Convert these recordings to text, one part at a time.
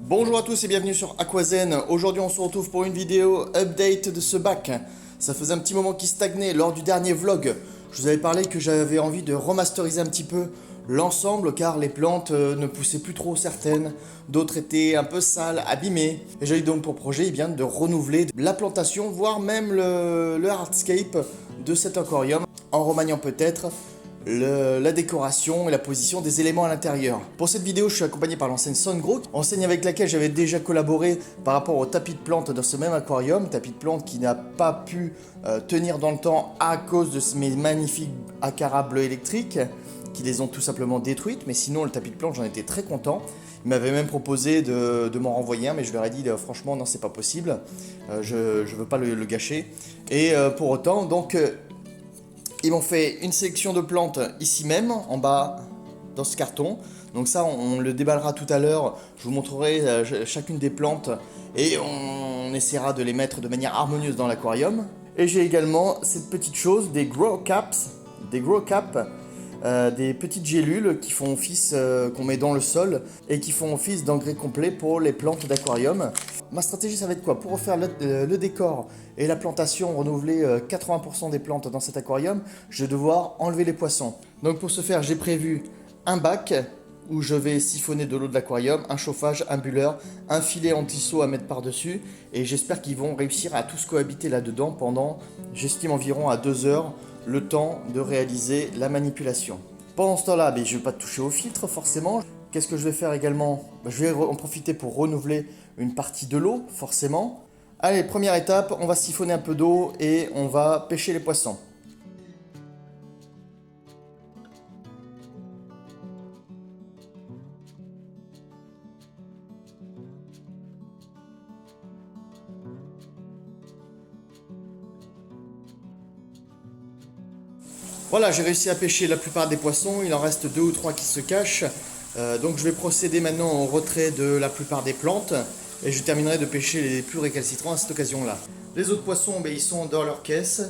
Bonjour à tous et bienvenue sur Aquazen. Aujourd'hui on se retrouve pour une vidéo update de ce bac. Ça faisait un petit moment qu'il stagnait lors du dernier vlog. Je vous avais parlé que j'avais envie de remasteriser un petit peu l'ensemble car les plantes ne poussaient plus trop certaines. D'autres étaient un peu sales, abîmées. Et j'avais donc pour projet de renouveler la plantation, voire même le hardscape de cet aquarium en remaniant peut-être la décoration et la position des éléments à l'intérieur. Pour cette vidéo, je suis accompagné par l'enseigne Sungrow, enseigne avec laquelle j'avais déjà collaboré par rapport au tapis de plantes dans ce même aquarium, tapis de plantes qui n'a pas pu tenir dans le temps à cause de mes magnifiques acaras bleus électriques qui les ont tout simplement détruites, mais sinon le tapis de plantes j'en étais très content. Ils m'avaient même proposé de m'en renvoyer un, mais je leur ai dit franchement non, c'est pas possible, je veux pas le gâcher. Et pour autant, donc ils m'ont fait une sélection de plantes ici même, en bas, dans ce carton. Donc ça, on le déballera tout à l'heure. Je vous montrerai chacune des plantes et on essaiera de les mettre de manière harmonieuse dans l'aquarium. Et j'ai également cette petite chose, des grow caps, des petites gélules qui font office, qu'on met dans le sol et qui font office d'engrais complet pour les plantes d'aquarium. Ma stratégie, ça va être quoi? Pour refaire le décor et la plantation, renouveler 80% des plantes dans cet aquarium, je vais devoir enlever les poissons. Donc pour ce faire, j'ai prévu un bac où je vais siphonner de l'eau de l'aquarium, un chauffage, un bulleur, un filet anti-saut à mettre par-dessus. Et j'espère qu'ils vont réussir à tous cohabiter là-dedans pendant, j'estime environ à 2 heures, le temps de réaliser la manipulation. Pendant ce temps-là, je ne vais pas toucher au filtre forcément. Qu'est-ce que je vais faire également? Je vais en profiter pour renouveler une partie de l'eau, forcément. Allez, première étape, on va siphonner un peu d'eau et on va pêcher les poissons. Voilà, j'ai réussi à pêcher la plupart des poissons, il en reste 2 ou 3 qui se cachent. Donc je vais procéder maintenant au retrait de la plupart des plantes et je terminerai de pêcher les plus récalcitrants à cette occasion-là. Les autres poissons, ils sont dans leur caisse,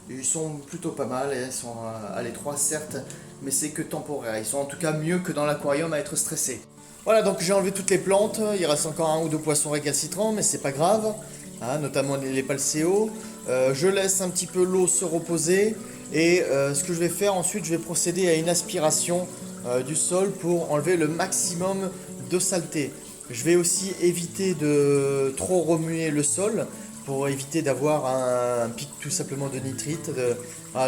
ils sont plutôt pas mal, ils sont à l'étroit certes, mais c'est que temporaire. Ils sont en tout cas mieux que dans l'aquarium à être stressés. Voilà, donc j'ai enlevé toutes les plantes, il reste encore 1 ou 2 poissons récalcitrants, mais c'est pas grave, hein, notamment les palséos. Je laisse un petit peu l'eau se reposer et ce que je vais faire ensuite, je vais procéder à une aspiration du sol pour enlever le maximum de saleté. Je vais aussi éviter de trop remuer le sol pour éviter d'avoir un pic tout simplement de nitrite.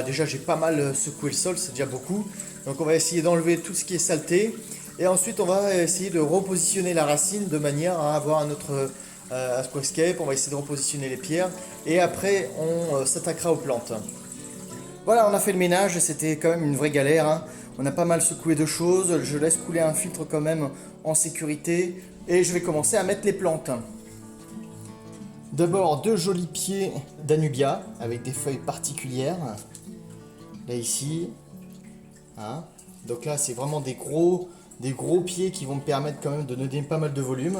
Déjà j'ai pas mal secoué le sol, c'est déjà beaucoup. Donc on va essayer d'enlever tout ce qui est saleté. Et ensuite on va essayer de repositionner la racine de manière à avoir un autre aquascape. On va essayer de repositionner les pierres. Et après on s'attaquera aux plantes. Voilà, on a fait le ménage, c'était quand même une vraie galère, hein. On a pas mal secoué de choses, je laisse couler un filtre quand même en sécurité et je vais commencer à mettre les plantes. D'abord 2 jolis pieds d'Anubia avec des feuilles particulières. Là ici, hein. Donc là c'est vraiment des gros pieds qui vont me permettre quand même de donner pas mal de volume.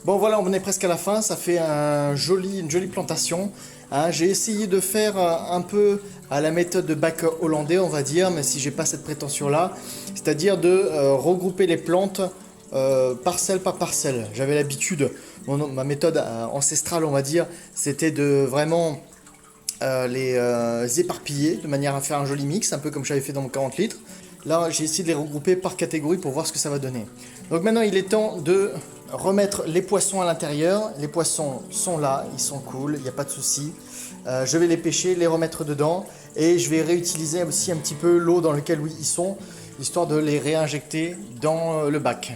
Bon voilà, on est presque à la fin, ça fait une jolie plantation. Hein. J'ai essayé de faire un peu à la méthode de bac hollandais, on va dire, mais si j'ai pas cette prétention-là, c'est-à-dire de regrouper les plantes parcelle par parcelle. J'avais l'habitude, ma méthode ancestrale, on va dire, c'était de vraiment les éparpiller de manière à faire un joli mix, un peu comme j'avais fait dans mon 40 litres. Là, j'ai essayé de les regrouper par catégorie pour voir ce que ça va donner. Donc maintenant, il est temps de remettre les poissons à l'intérieur. Les poissons sont là, ils sont cool, il n'y a pas de souci. Je vais les pêcher, les remettre dedans et je vais réutiliser aussi un petit peu l'eau dans laquelle ils sont, histoire de les réinjecter dans le bac.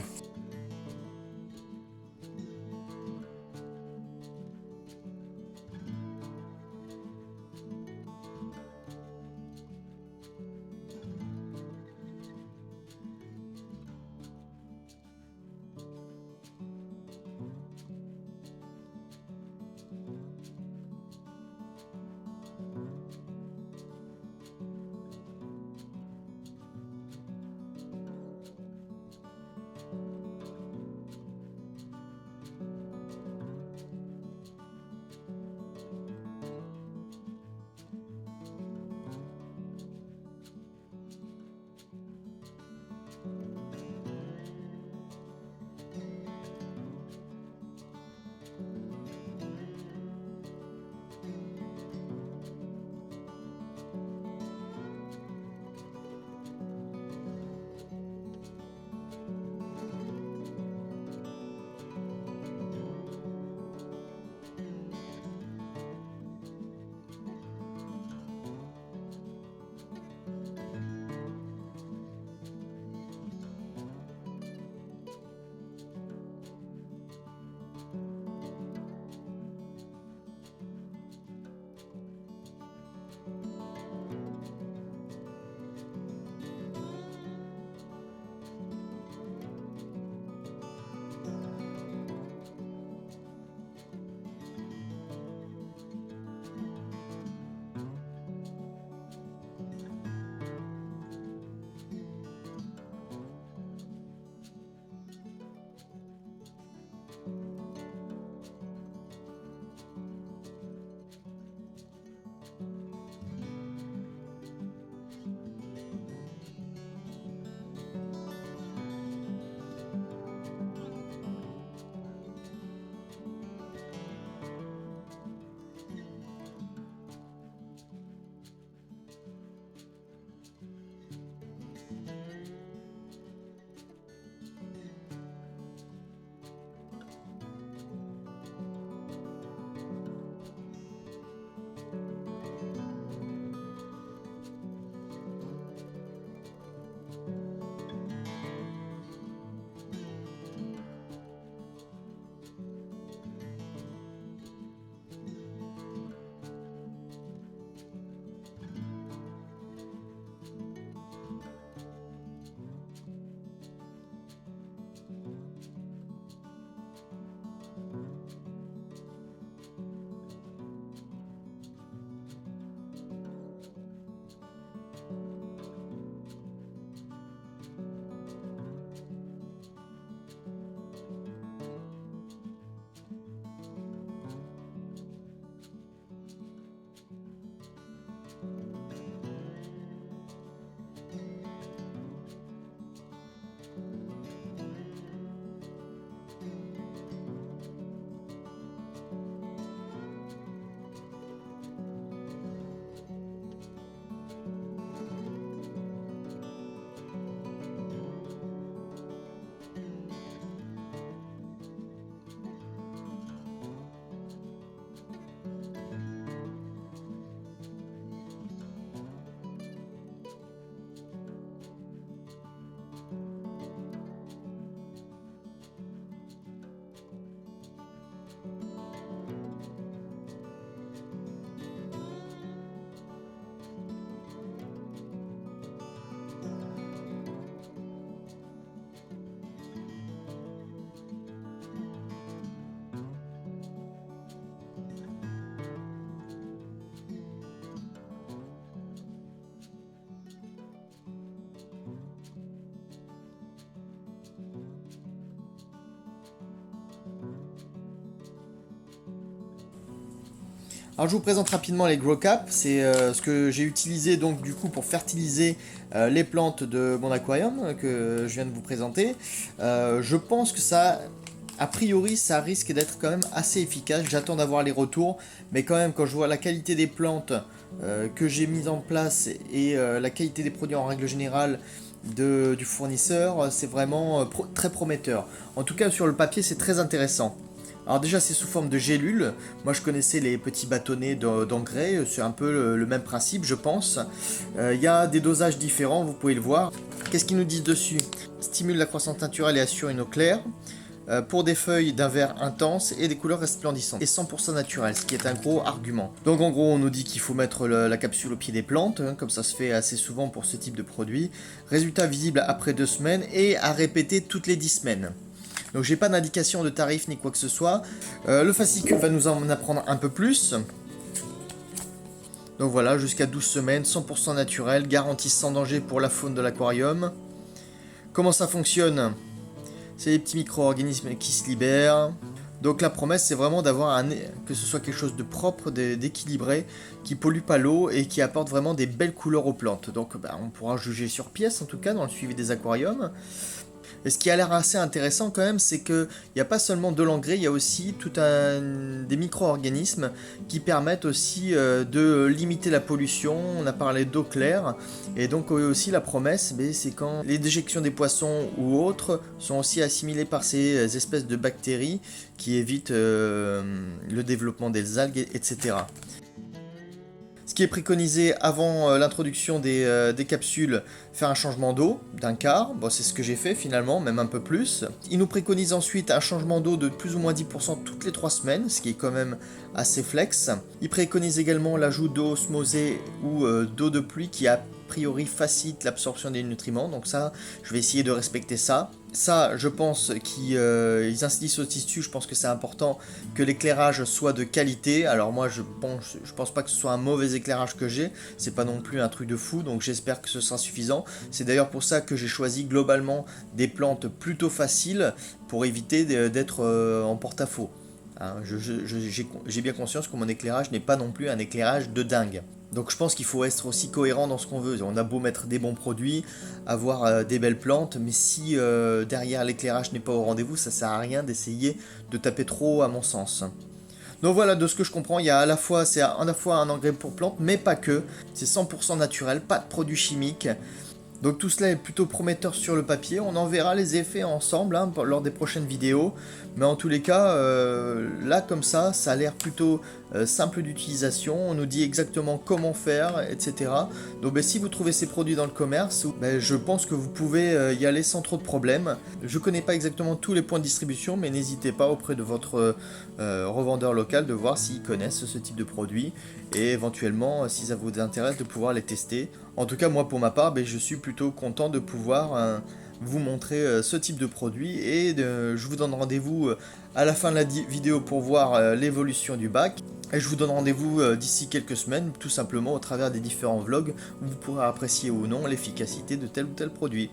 Alors je vous présente rapidement les Grow Cap, c'est ce que j'ai utilisé donc du coup pour fertiliser les plantes de mon aquarium que je viens de vous présenter. Je pense que ça, a priori, ça risque d'être quand même assez efficace. J'attends d'avoir les retours, mais quand même quand je vois la qualité des plantes que j'ai mises en place et la qualité des produits en règle générale du fournisseur, c'est vraiment très prometteur. En tout cas sur le papier c'est très intéressant. Alors déjà c'est sous forme de gélules, moi je connaissais les petits bâtonnets d'engrais, c'est un peu le même principe je pense. Il y a des dosages différents, vous pouvez le voir. Qu'est-ce qu'ils nous disent dessus? Stimule la croissance naturelle et assure une eau claire, pour des feuilles d'un vert intense et des couleurs resplendissantes, et 100% naturel, ce qui est un gros argument. Donc en gros on nous dit qu'il faut mettre la capsule au pied des plantes, hein, comme ça se fait assez souvent pour ce type de produit. Résultat visible après 2 semaines et à répéter toutes les 10 semaines. Donc j'ai pas d'indication de tarif ni quoi que ce soit. Le fascicule va nous en apprendre un peu plus. Donc voilà, jusqu'à 12 semaines, 100% naturel, garantie sans danger pour la faune de l'aquarium. Comment ça fonctionne? C'est des petits micro-organismes qui se libèrent. Donc la promesse c'est vraiment d'avoir que ce soit quelque chose de propre, d'équilibré, qui pollue pas l'eau et qui apporte vraiment des belles couleurs aux plantes. Donc on pourra juger sur pièce en tout cas dans le suivi des aquariums. Et ce qui a l'air assez intéressant quand même, c'est qu'il n'y a pas seulement de l'engrais, il y a aussi des micro-organismes qui permettent aussi de limiter la pollution. On a parlé d'eau claire, et donc aussi la promesse, c'est quand les déjections des poissons ou autres sont aussi assimilées par ces espèces de bactéries qui évitent le développement des algues, etc. Ce qui est préconisé avant l'introduction des capsules, faire un changement d'eau d'un quart. Bon, c'est ce que j'ai fait finalement, même un peu plus. Il nous préconise ensuite un changement d'eau de plus ou moins 10% toutes les 3 semaines, ce qui est quand même assez flex. Il préconise également l'ajout d'eau osmosée ou d'eau de pluie qui a priori facilite l'absorption des nutriments, donc ça je vais essayer de respecter ça. Ça je pense qu'ils insistent aussi dessus, je pense que c'est important que l'éclairage soit de qualité. Alors moi je pense pas que ce soit un mauvais éclairage que j'ai, c'est pas non plus un truc de fou, donc j'espère que ce sera suffisant. C'est d'ailleurs pour ça que j'ai choisi globalement des plantes plutôt faciles pour éviter d'être en porte-à-faux. Hein, j'ai bien conscience que mon éclairage n'est pas non plus un éclairage de dingue. Donc je pense qu'il faut être aussi cohérent dans ce qu'on veut. On a beau mettre des bons produits, avoir des belles plantes, mais si derrière l'éclairage n'est pas au rendez-vous, ça sert à rien d'essayer de taper trop à mon sens. Donc voilà, de ce que je comprends, il y a c'est à la fois un engrais pour plantes, mais pas que. C'est 100% naturel, pas de produits chimiques. Donc tout cela est plutôt prometteur sur le papier, on en verra les effets ensemble lors des prochaines vidéos, mais en tous les cas, là comme ça a l'air plutôt simple d'utilisation, on nous dit exactement comment faire, etc. Donc si vous trouvez ces produits dans le commerce, je pense que vous pouvez y aller sans trop de problèmes. Je connais pas exactement tous les points de distribution, mais n'hésitez pas auprès de votre revendeur local de voir s'ils connaissent ce type de produits, et éventuellement, si ça vous intéresse, de pouvoir les tester. En tout cas, moi pour ma part, je suis plutôt content de pouvoir vous montrer ce type de produit, et je vous donne rendez-vous à la fin de la vidéo pour voir l'évolution du bac. Et je vous donne rendez-vous d'ici quelques semaines, tout simplement au travers des différents vlogs où vous pourrez apprécier ou non l'efficacité de tel ou tel produit.